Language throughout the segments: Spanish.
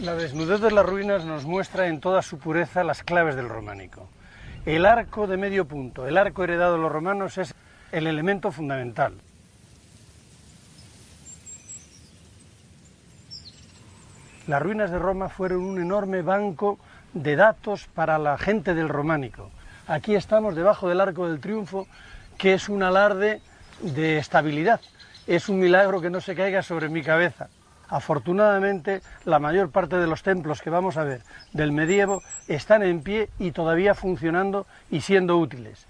La desnudez de las ruinas nos muestra en toda su pureza las claves del románico. El arco de medio punto, el arco heredado de los romanos, es el elemento fundamental. Las ruinas de Roma fueron un enorme banco de datos para la gente del románico. Aquí estamos debajo del Arco del Triunfo, que es un alarde de estabilidad. Es un milagro que no se caiga sobre mi cabeza. Afortunadamente, la mayor parte de los templos que vamos a ver del medievo están en pie y todavía funcionando y siendo útiles.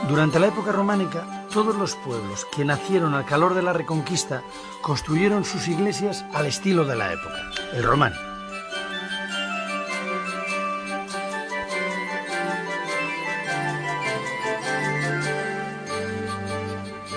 Durante la época románica, todos los pueblos que nacieron al calor de la Reconquista construyeron sus iglesias al estilo de la época, el románico.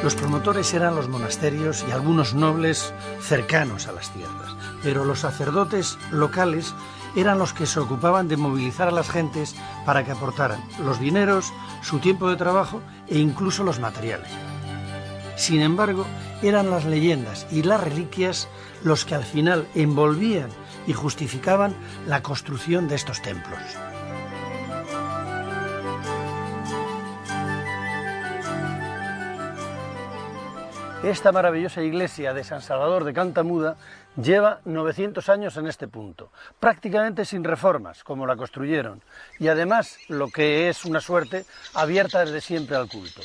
Los promotores eran los monasterios y algunos nobles cercanos a las tierras, pero los sacerdotes locales eran los que se ocupaban de movilizar a las gentes para que aportaran los dineros, su tiempo de trabajo e incluso los materiales. Sin embargo, eran las leyendas y las reliquias los que al final envolvían y justificaban la construcción de estos templos. Esta maravillosa iglesia de San Salvador de Cantamuda lleva 900 años en este punto, prácticamente sin reformas, como la construyeron, y además, lo que es una suerte, abierta desde siempre al culto.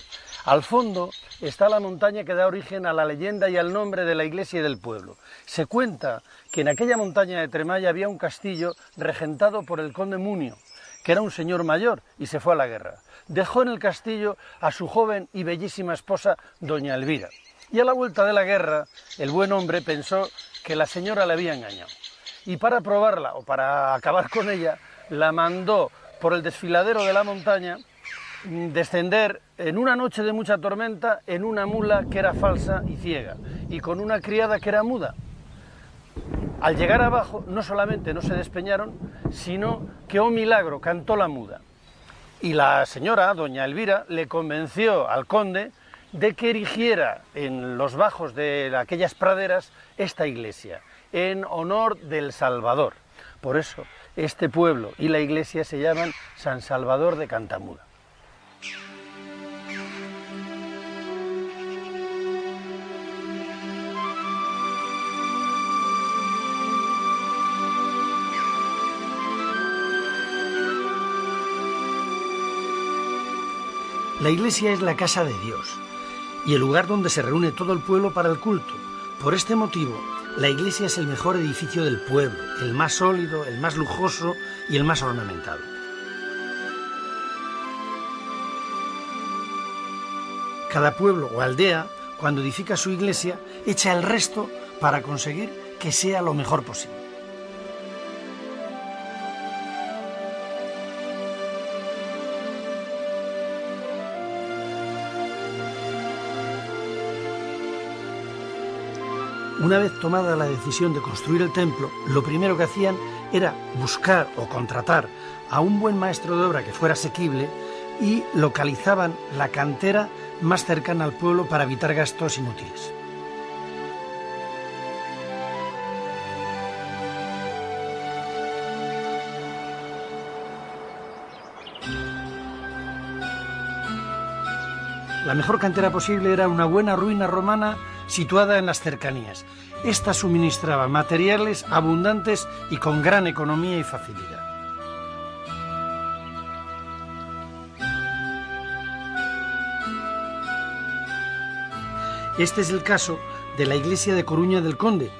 Al fondo está la montaña que da origen a la leyenda y al nombre de la iglesia y del pueblo. Se cuenta que en aquella montaña de Tremalla había un castillo regentado por el conde Munio, que era un señor mayor y se fue a la guerra. Dejó en el castillo a su joven y bellísima esposa, doña Elvira. Y a la vuelta de la guerra, el buen hombre pensó que la señora le había engañado. Y para probarla, o para acabar con ella, la mandó por el desfiladero de la montaña descender en una noche de mucha tormenta en una mula que era falsa y ciega, y con una criada que era muda. Al llegar abajo, no solamente no se despeñaron, sino que, oh milagro, cantó la muda. Y la señora, doña Elvira, le convenció al conde de que erigiera en los bajos de aquellas praderas esta iglesia, en honor del Salvador. Por eso, este pueblo y la iglesia se llaman San Salvador de Cantamuda. La iglesia es la casa de Dios y el lugar donde se reúne todo el pueblo para el culto. Por este motivo, la iglesia es el mejor edificio del pueblo, el más sólido, el más lujoso y el más ornamentado. Cada pueblo o aldea, cuando edifica su iglesia, echa el resto para conseguir que sea lo mejor posible. Una vez tomada la decisión de construir el templo, lo primero que hacían era buscar o contratar a un buen maestro de obra que fuera asequible y localizaban la cantera más cercana al pueblo para evitar gastos inútiles. La mejor cantera posible era una buena ruina romana situada en las cercanías. Esta suministraba materiales abundantes y con gran economía y facilidad. Este es el caso de la iglesia de Coruña del Conde,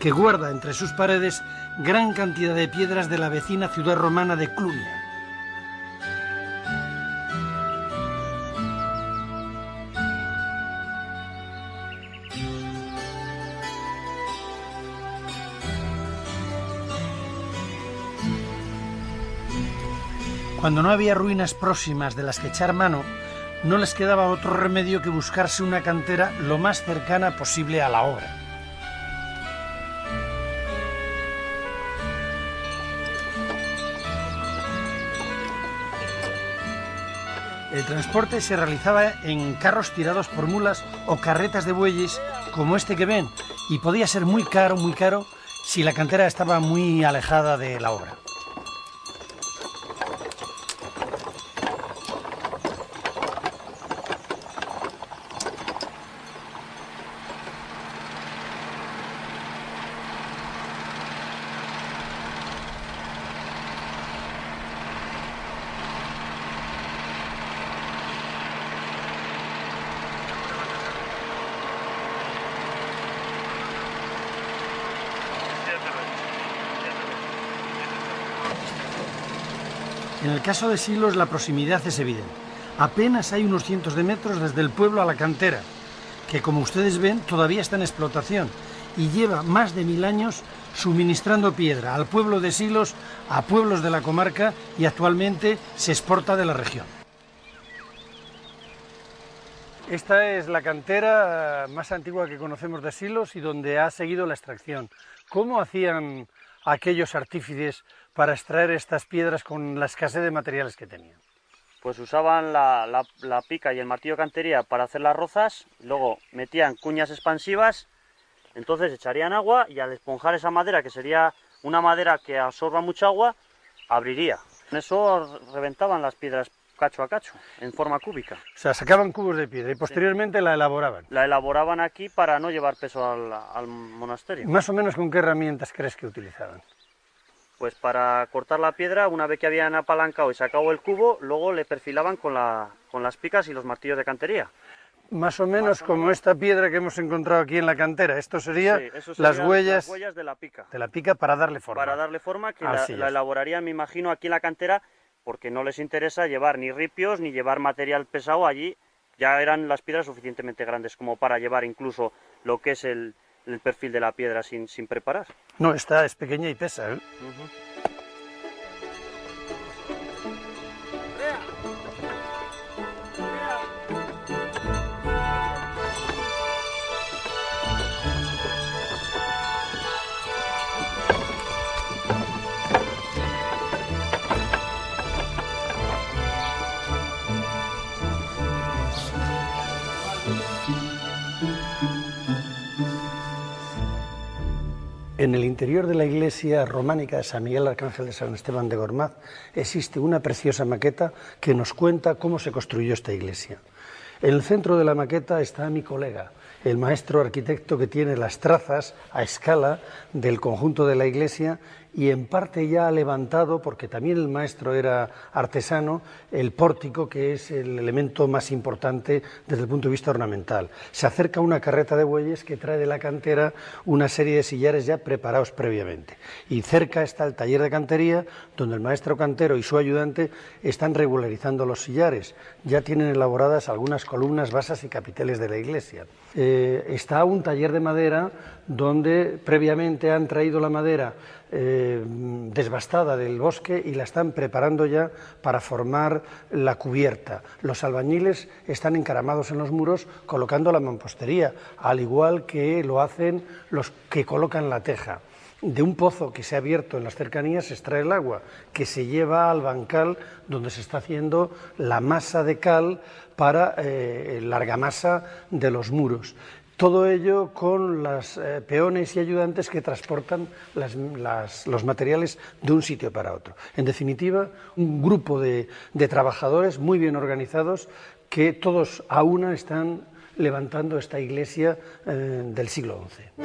que guarda entre sus paredes gran cantidad de piedras de la vecina ciudad romana de Clunia. Cuando no había ruinas próximas de las que echar mano, no les quedaba otro remedio que buscarse una cantera lo más cercana posible a la obra. El transporte se realizaba en carros tirados por mulas o carretas de bueyes como este que ven, y podía ser muy caro si la cantera estaba muy alejada de la obra. En el caso de Silos la proximidad es evidente. Apenas hay unos cientos de metros desde el pueblo a la cantera, que como ustedes ven todavía está en explotación y lleva más de 1000 años suministrando piedra al pueblo de Silos, a pueblos de la comarca, y actualmente se exporta de la región. Esta es la cantera más antigua que conocemos de Silos y donde ha seguido la extracción. ¿Cómo hacían aquellos artífices para extraer estas piedras con la escasez de materiales que tenían? Pues usaban la pica y el martillo de cantería para hacer las rozas, luego metían cuñas expansivas, entonces echarían agua y al esponjar esa madera, que sería una madera que absorba mucha agua, abriría. Con eso reventaban las piedras cacho a cacho, en forma cúbica. O sea, sacaban cubos de piedra y posteriormente sí, la elaboraban. La elaboraban aquí para no llevar peso al monasterio. ¿Más o menos con qué herramientas crees que utilizaban? Pues para cortar la piedra, una vez que habían apalancado y sacado el cubo, luego le perfilaban con las picas y los martillos de cantería. Más o menos como esta piedra que hemos encontrado aquí en la cantera. Esto sería, sí, eso las huellas de la pica. De la pica para darle forma. Para darle forma, que la elaborarían, me imagino, aquí en la cantera, porque no les interesa llevar ni ripios ni llevar material pesado allí. Ya eran las piedras suficientemente grandes como para llevar incluso lo que es el perfil de la piedra sin preparar. No, esta es pequeña y pesa, ¿eh? En el interior de la iglesia románica de San Miguel Arcángel de San Esteban de Gormaz existe una preciosa maqueta que nos cuenta cómo se construyó esta iglesia. En el centro de la maqueta está mi colega, el maestro arquitecto que tiene las trazas a escala del conjunto de la iglesia y en parte ya ha levantado, porque también el maestro era artesano, el pórtico, que es el elemento más importante desde el punto de vista ornamental. Se acerca una carreta de bueyes que trae de la cantera una serie de sillares ya preparados previamente. Y cerca está el taller de cantería, donde el maestro cantero y su ayudante están regularizando los sillares. Ya tienen elaboradas algunas columnas, basas y capiteles de la iglesia. Está un taller de madera donde previamente han traído la madera desbastada del bosque y la están preparando ya para formar la cubierta. Los albañiles están encaramados en los muros colocando la mampostería, al igual que lo hacen los que colocan la teja. De un pozo que se ha abierto en las cercanías se extrae el agua, que se lleva al bancal donde se está haciendo la masa de cal para la argamasa de los muros. Todo ello con los peones y ayudantes que transportan los materiales de un sitio para otro. En definitiva, un grupo de trabajadores muy bien organizados que todos a una están levantando esta iglesia del siglo XI.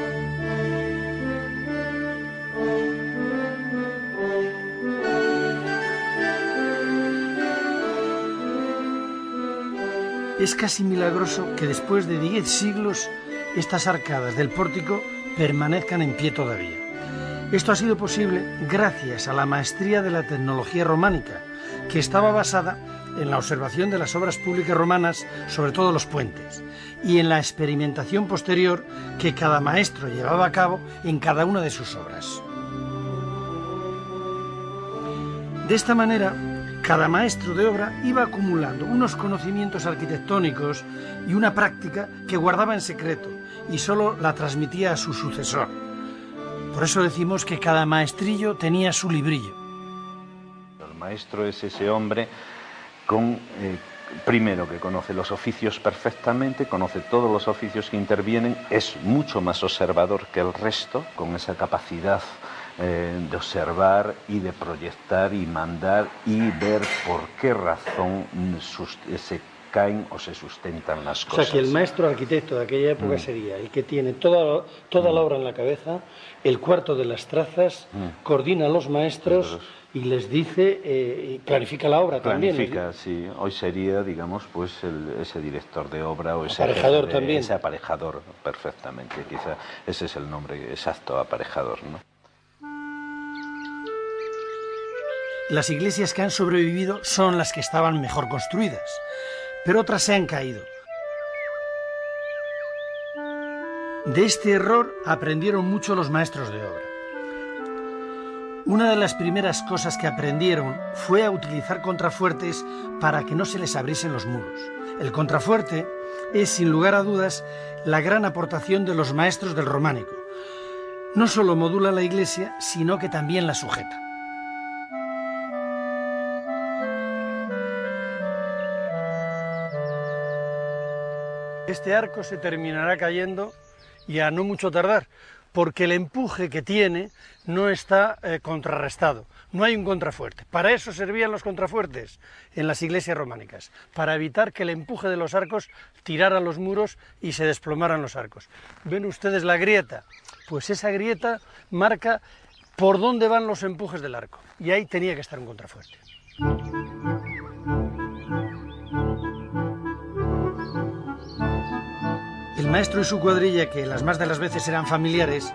Es casi milagroso que después de 10 siglos estas arcadas del pórtico permanezcan en pie todavía. Esto ha sido posible gracias a la maestría de la tecnología románica, que estaba basada en la observación de las obras públicas romanas, sobre todo los puentes, y en la experimentación posterior que cada maestro llevaba a cabo en cada una de sus obras. De esta manera, cada maestro de obra iba acumulando unos conocimientos arquitectónicos y una práctica que guardaba en secreto y solo la transmitía a su sucesor. Por eso decimos que cada maestrillo tenía su librillo. El maestro es ese hombre con primero, que conoce los oficios perfectamente, conoce todos los oficios que intervienen, es mucho más observador que el resto, con esa capacidad de observar y de proyectar y mandar y ver por qué razón se caen o se sustentan las cosas. O sea, que el maestro arquitecto de aquella época sería el que tiene toda la obra en la cabeza, el cuarto de las trazas, coordina a los maestros y les dice, planifica la obra también. Planifica, sí. Hoy sería, digamos, pues ese director de obra o ese aparejador también. Ese aparejador, perfectamente. Quizá ese es el nombre exacto, aparejador, ¿no? Las iglesias que han sobrevivido son las que estaban mejor construidas, pero otras se han caído. De este error aprendieron mucho los maestros de obra. Una de las primeras cosas que aprendieron fue a utilizar contrafuertes para que no se les abriesen los muros. El contrafuerte es, sin lugar a dudas, la gran aportación de los maestros del románico. No solo modula la iglesia, sino que también la sujeta. Este arco se terminará cayendo y a no mucho tardar, porque el empuje que tiene no está contrarrestado, no hay un contrafuerte. Para eso servían los contrafuertes en las iglesias románicas, para evitar que el empuje de los arcos tirara los muros y se desplomaran los arcos. ¿Ven ustedes la grieta? Pues esa grieta marca por dónde van los empujes del arco, y ahí tenía que estar un contrafuerte. El maestro y su cuadrilla, que las más de las veces eran familiares,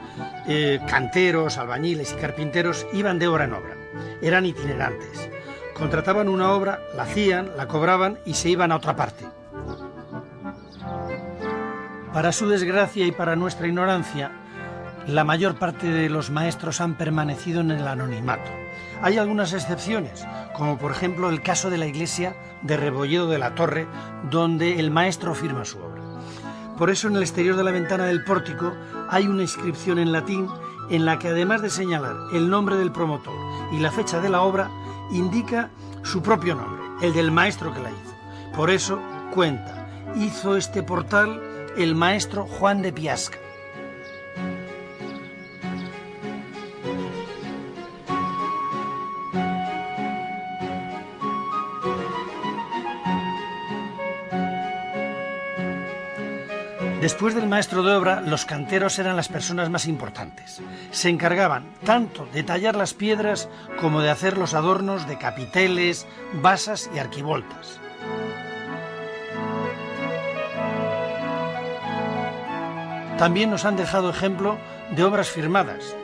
canteros, albañiles y carpinteros, iban de obra en obra. Eran itinerantes. Contrataban una obra, la hacían, la cobraban y se iban a otra parte. Para su desgracia y para nuestra ignorancia, la mayor parte de los maestros han permanecido en el anonimato. Hay algunas excepciones, como por ejemplo el caso de la iglesia de Rebolledo de la Torre, donde el maestro firma su obra. Por eso en el exterior de la ventana del pórtico hay una inscripción en latín en la que, además de señalar el nombre del promotor y la fecha de la obra, indica su propio nombre, el del maestro que la hizo. Por eso cuenta, hizo este portal el maestro Juan de Piasca. Después del maestro de obra, los canteros eran las personas más importantes. Se encargaban tanto de tallar las piedras como de hacer los adornos de capiteles, basas y arquivoltas. También nos han dejado ejemplo de obras firmadas.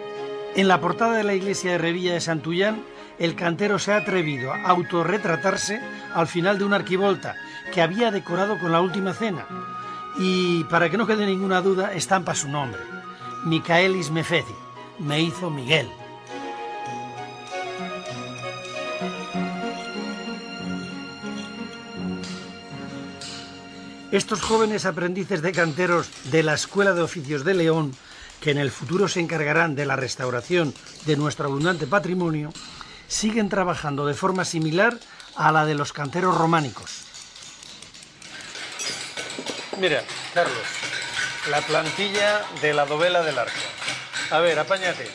En la portada de la iglesia de Revilla de Santullán, el cantero se ha atrevido a autorretratarse al final de una arquivolta que había decorado con la Última Cena. Y para que no quede ninguna duda, estampa su nombre: Micaelis me feci, me hizo Miguel. Estos jóvenes aprendices de canteros de la Escuela de Oficios de León, que en el futuro se encargarán de la restauración de nuestro abundante patrimonio, siguen trabajando de forma similar a la de los canteros románicos. Mira, Carlos, la plantilla de la dovela del arco. A ver, apáñate.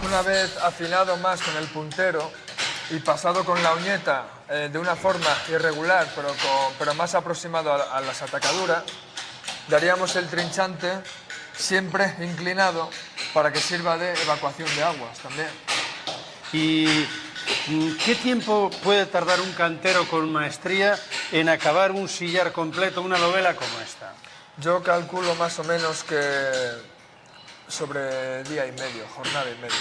Una vez afinado más con el puntero y pasado con la uñeta de una forma irregular, pero más aproximado a las atacaduras, daríamos el trinchante siempre inclinado para que sirva de evacuación de aguas también. ¿Y qué tiempo puede tardar un cantero con maestría en acabar un sillar completo, una dovela como esta? Yo calculo más o menos que sobre día y medio, jornada y media.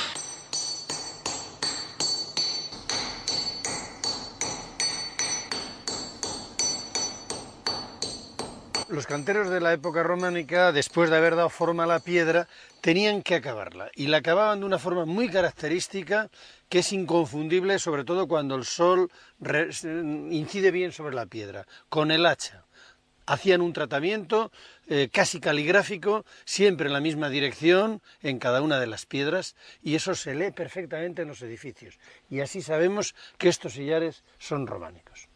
Los canteros de la época románica, después de haber dado forma a la piedra, tenían que acabarla, y la acababan de una forma muy característica que es inconfundible, sobre todo cuando el sol incide bien sobre la piedra, con el hacha. Hacían un tratamiento casi caligráfico, siempre en la misma dirección, en cada una de las piedras, y eso se lee perfectamente en los edificios. Y así sabemos que estos sillares son románicos.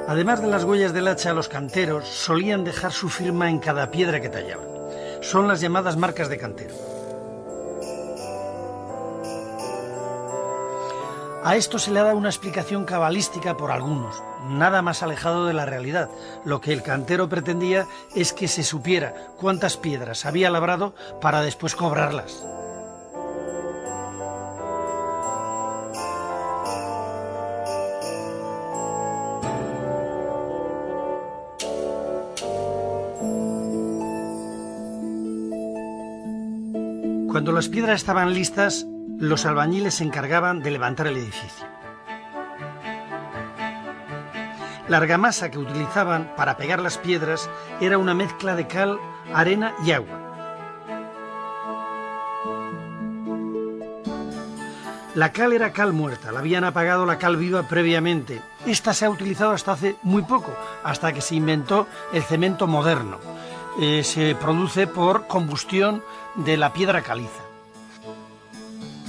Además de las huellas del hacha, los canteros solían dejar su firma en cada piedra que tallaban. Son las llamadas marcas de cantero. A esto se le ha dado una explicación cabalística por algunos, nada más alejado de la realidad. Lo que el cantero pretendía es que se supiera cuántas piedras había labrado para después cobrarlas. Cuando las piedras estaban listas, los albañiles se encargaban de levantar el edificio. La argamasa que utilizaban para pegar las piedras era una mezcla de cal, arena y agua. La cal era cal muerta, la habían apagado la cal viva previamente. Esta se ha utilizado hasta hace muy poco, hasta que se inventó el cemento moderno. Se produce por combustión de la piedra caliza.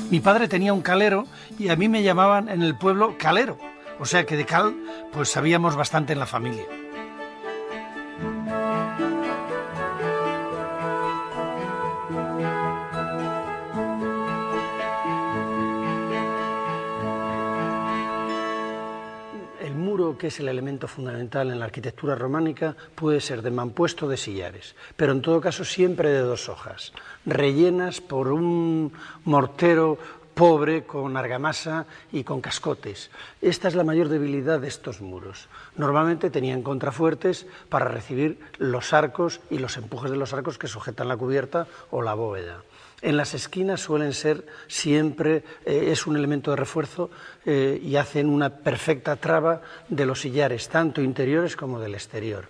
Mi padre tenía un calero y a mí me llamaban en el pueblo calero, o sea que de cal pues sabíamos bastante en la familia. El muro, que es el elemento fundamental en la arquitectura románica, puede ser de mampuesto o de sillares, pero en todo caso siempre de dos hojas, rellenas por un mortero pobre con argamasa y con cascotes. Esta es la mayor debilidad de estos muros. Normalmente tenían contrafuertes para recibir los arcos y los empujes de los arcos que sujetan la cubierta o la bóveda. En las esquinas suelen ser siempre, es un elemento de refuerzo y hacen una perfecta traba de los sillares, tanto interiores como del exterior.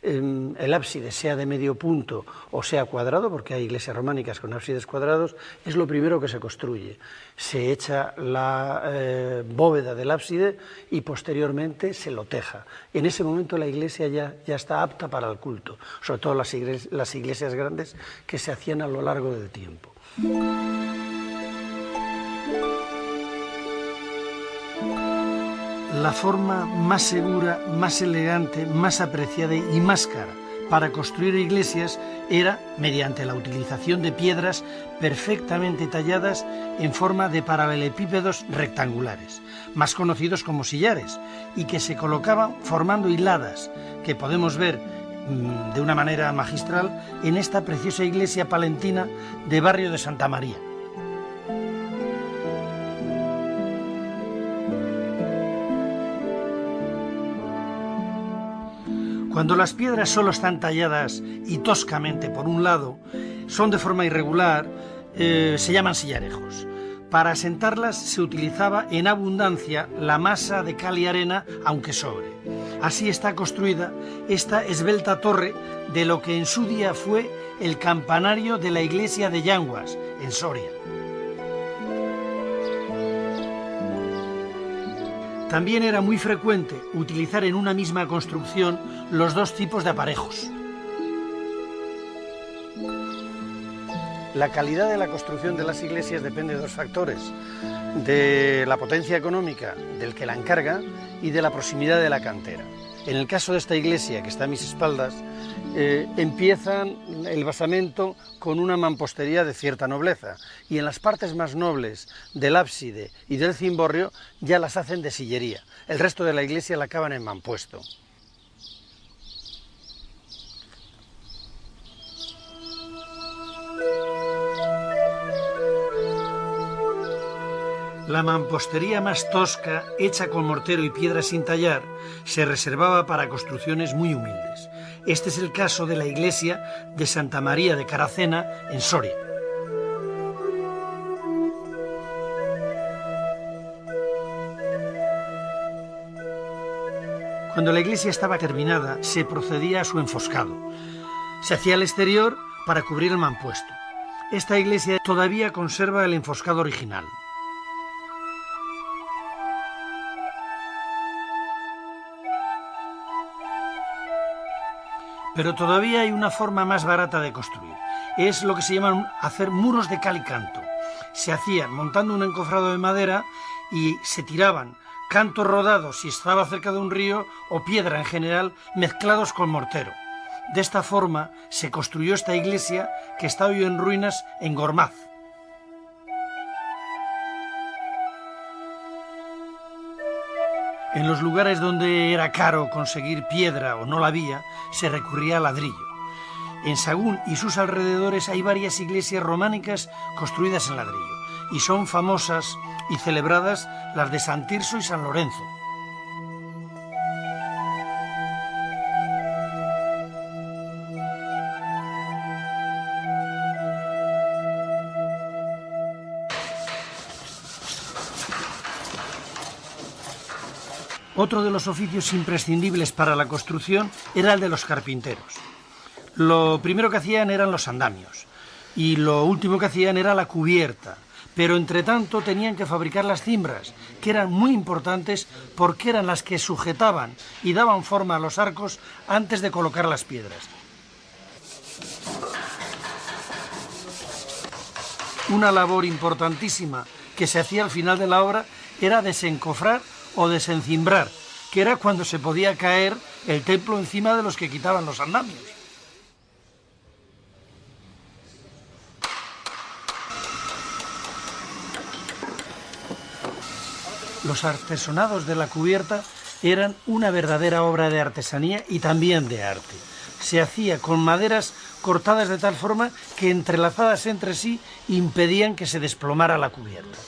El ábside, sea de medio punto o sea cuadrado, porque hay iglesias románicas con ábsides cuadrados, es lo primero que se construye. Se echa la bóveda del ábside y posteriormente se lo teja. En ese momento la iglesia ya está apta para el culto, sobre todo las iglesias grandes que se hacían a lo largo del tiempo. La forma más segura, más elegante, más apreciada y más cara para construir iglesias era mediante la utilización de piedras perfectamente talladas en forma de paralelepípedos rectangulares, más conocidos como sillares, y que se colocaban formando hiladas, que podemos ver de una manera magistral en esta preciosa iglesia palentina de Barrio de Santa María. Cuando las piedras solo están talladas y toscamente por un lado, son de forma irregular, se llaman sillarejos. Para asentarlas se utilizaba en abundancia la masa de cal y arena, aunque sobre. Así está construida esta esbelta torre de lo que en su día fue el campanario de la iglesia de Llanguas, en Soria. También era muy frecuente utilizar en una misma construcción los dos tipos de aparejos. La calidad de la construcción de las iglesias depende de dos factores: de la potencia económica del que la encarga y de la proximidad de la cantera. En el caso de esta iglesia que está a mis espaldas, empiezan el basamento con una mampostería de cierta nobleza, y en las partes más nobles del ábside y del cimborrio ya las hacen de sillería. El resto de la iglesia la acaban en mampuesto. La mampostería más tosca, hecha con mortero y piedra sin tallar, se reservaba para construcciones muy humildes. Este es el caso de la iglesia de Santa María de Caracena, en Soria. Cuando la iglesia estaba terminada, se procedía a su enfoscado. Se hacía el exterior para cubrir el mampuesto. Esta iglesia todavía conserva el enfoscado original. Pero todavía hay una forma más barata de construir. Es lo que se llama hacer muros de cal y canto. Se hacían montando un encofrado de madera y se tiraban cantos rodados si estaba cerca de un río o piedra en general mezclados con mortero. De esta forma se construyó esta iglesia que está hoy en ruinas en Gormaz. En los lugares donde era caro conseguir piedra o no la había, se recurría al ladrillo. En Sagún y sus alrededores hay varias iglesias románicas construidas en ladrillo, y son famosas y celebradas las de San Tirso y San Lorenzo. Otro de los oficios imprescindibles para la construcción era el de los carpinteros. Lo primero que hacían eran los andamios y lo último que hacían era la cubierta, pero entre tanto tenían que fabricar las cimbras, que eran muy importantes porque eran las que sujetaban y daban forma a los arcos antes de colocar las piedras. Una labor importantísima que se hacía al final de la obra era desencofrar o desencimbrar, que era cuando se podía caer el templo encima de los que quitaban los andamios. Los artesonados de la cubierta eran una verdadera obra de artesanía y también de arte. Se hacía con maderas cortadas de tal forma que entrelazadas entre sí impedían que se desplomara la cubierta.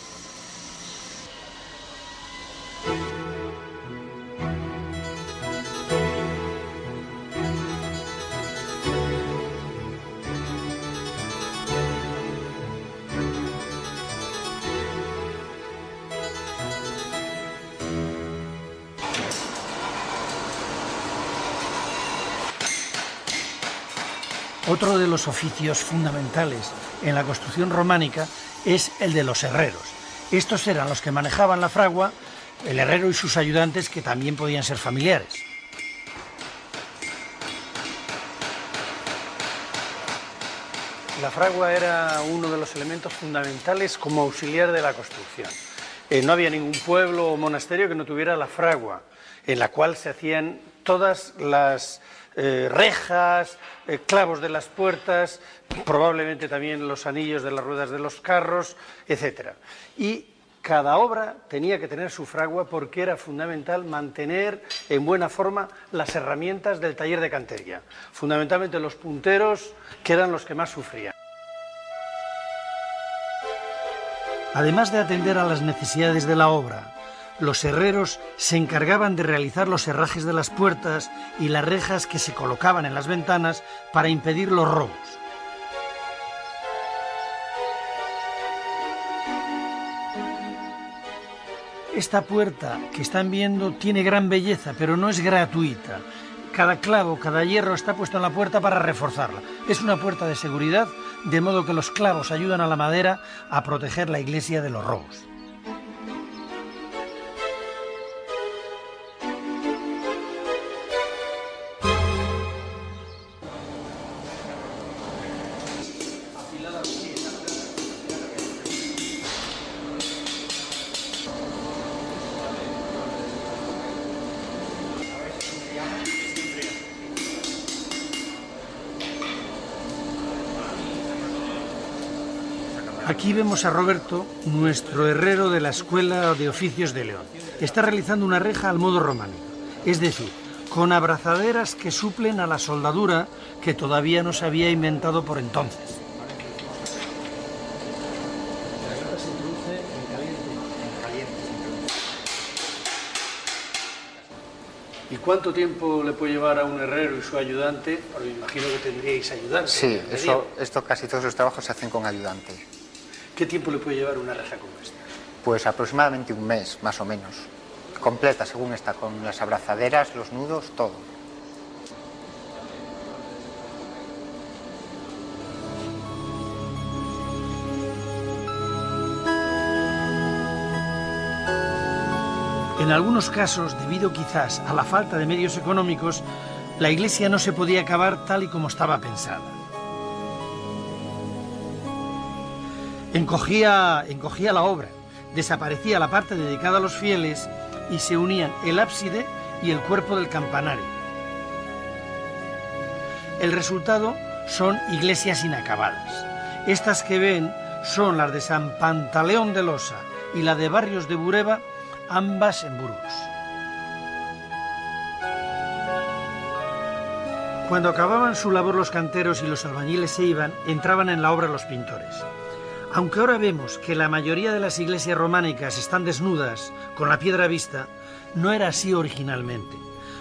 Otro de los oficios fundamentales en la construcción románica es el de los herreros. Estos eran los que manejaban la fragua, el herrero y sus ayudantes, que también podían ser familiares. La fragua era uno de los elementos fundamentales como auxiliar de la construcción. No había ningún pueblo o monasterio que no tuviera la fragua, en la cual se hacían todas las rejas, clavos de las puertas, probablemente también los anillos de las ruedas de los carros, etc. Y cada obra tenía que tener su fragua porque era fundamental mantener en buena forma las herramientas del taller de cantería, fundamentalmente los punteros, que eran los que más sufrían. Además de atender a las necesidades de la obra, los herreros se encargaban de realizar los herrajes de las puertas y las rejas que se colocaban en las ventanas para impedir los robos. Esta puerta que están viendo tiene gran belleza, pero no es gratuita. Cada clavo, cada hierro está puesto en la puerta para reforzarla. Es una puerta de seguridad, de modo que los clavos ayudan a la madera a proteger la iglesia de los robos. Aquí vemos a Roberto, nuestro herrero de la Escuela de Oficios de León. Está realizando una reja al modo románico, es decir, con abrazaderas que suplen a la soldadura que todavía no se había inventado por entonces. ¿Y cuánto tiempo le puede llevar a un herrero y su ayudante? Porque me imagino que tendríais ayudantes. Sí, esto casi todos los trabajos se hacen con ayudante. ¿Qué tiempo le puede llevar una reja como esta? Pues aproximadamente un mes, más o menos. completa según está, con las abrazaderas, los nudos, todo. En algunos casos, debido quizás a la falta de medios económicos, la iglesia no se podía acabar tal y como estaba pensada. Encogía la obra, desaparecía la parte dedicada a los fieles y se unían el ábside y el cuerpo del campanario. El resultado son iglesias inacabadas. Estas que ven son las de San Pantaleón de Losa y la de Barrios de Bureba, ambas en Burgos. Cuando acababan su labor los canteros y los albañiles se iban, entraban en la obra los pintores. Aunque ahora vemos que la mayoría de las iglesias románicas están desnudas, con la piedra vista, no era así originalmente.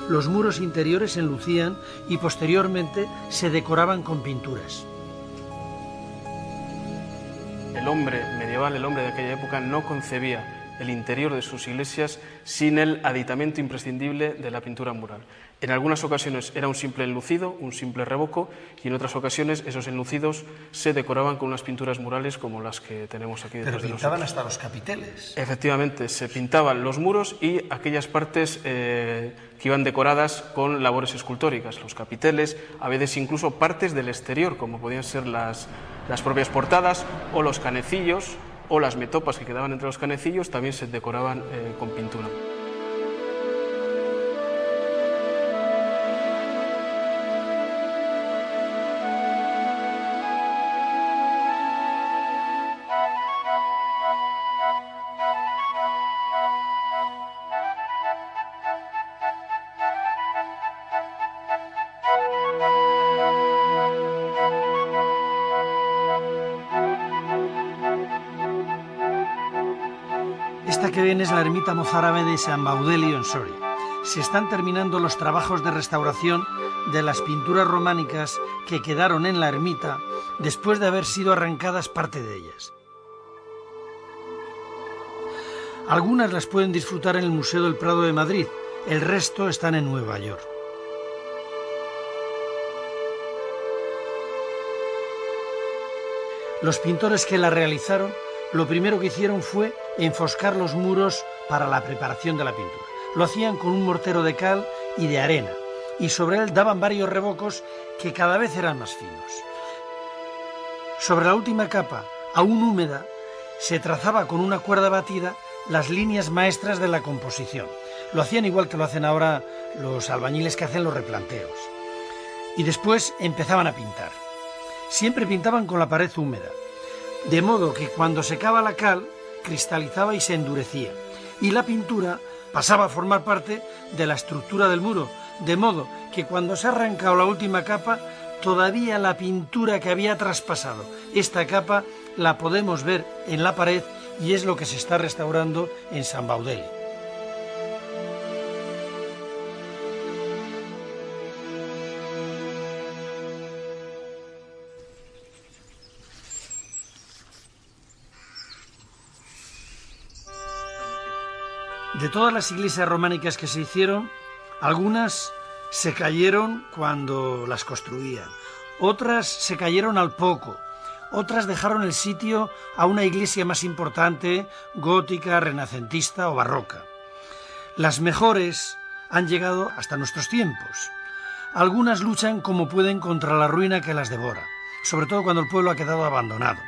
Los muros interiores se enlucían y posteriormente se decoraban con pinturas. El hombre medieval, el hombre de aquella época, no concebía el interior de sus iglesias sin el aditamento imprescindible de la pintura mural. En algunas ocasiones era un simple enlucido, un simple revoco, y en otras ocasiones esos enlucidos se decoraban con unas pinturas murales como las que tenemos aquí detrás de nosotros. Pero pintaban hasta los capiteles. Efectivamente, se pintaban los muros y aquellas partes que iban decoradas con labores escultóricas, los capiteles, a veces incluso partes del exterior, como podían ser las propias portadas o los canecillos, o las metopas que quedaban entre los canecillos también se decoraban con pintura. Esta que ven es la ermita mozárabe de San Baudelio en Soria. Se están terminando los trabajos de restauración de las pinturas románicas que quedaron en la ermita después de haber sido arrancadas parte de ellas. Algunas las pueden disfrutar en el Museo del Prado de Madrid, el resto están en Nueva York. Los pintores que la realizaron, lo primero que hicieron fue enfoscar los muros para la preparación de la pintura. Lo hacían con un mortero de cal y de arena, y sobre él daban varios revocos que cada vez eran más finos. Sobre la última capa, aún húmeda, se trazaba con una cuerda batida las líneas maestras de la composición. Lo hacían igual que lo hacen ahora los albañiles que hacen los replanteos. Y después empezaban a pintar. Siempre pintaban con la pared húmeda, de modo que cuando secaba la cal, cristalizaba y se endurecía, y la pintura pasaba a formar parte de la estructura del muro, de modo que cuando se ha arrancado la última capa, todavía la pintura que había traspasado esta capa la podemos ver en la pared y es lo que se está restaurando en San Baudelio. De todas las iglesias románicas que se hicieron, algunas se cayeron cuando las construían, otras se cayeron al poco, otras dejaron el sitio a una iglesia más importante, gótica, renacentista o barroca. Las mejores han llegado hasta nuestros tiempos. Algunas luchan como pueden contra la ruina que las devora, sobre todo cuando el pueblo ha quedado abandonado,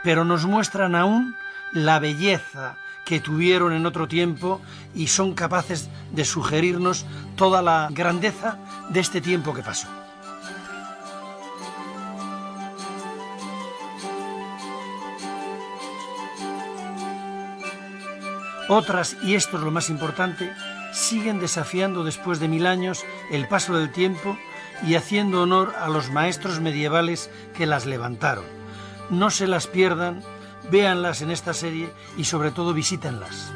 pero nos muestran aún la belleza que tuvieron en otro tiempo y son capaces de sugerirnos toda la grandeza de este tiempo que pasó. Otras, y esto es lo más importante, siguen desafiando después de 1000 años el paso del tiempo y haciendo honor a los maestros medievales que las levantaron. No se las pierdan, véanlas en esta serie y sobre todo visítenlas.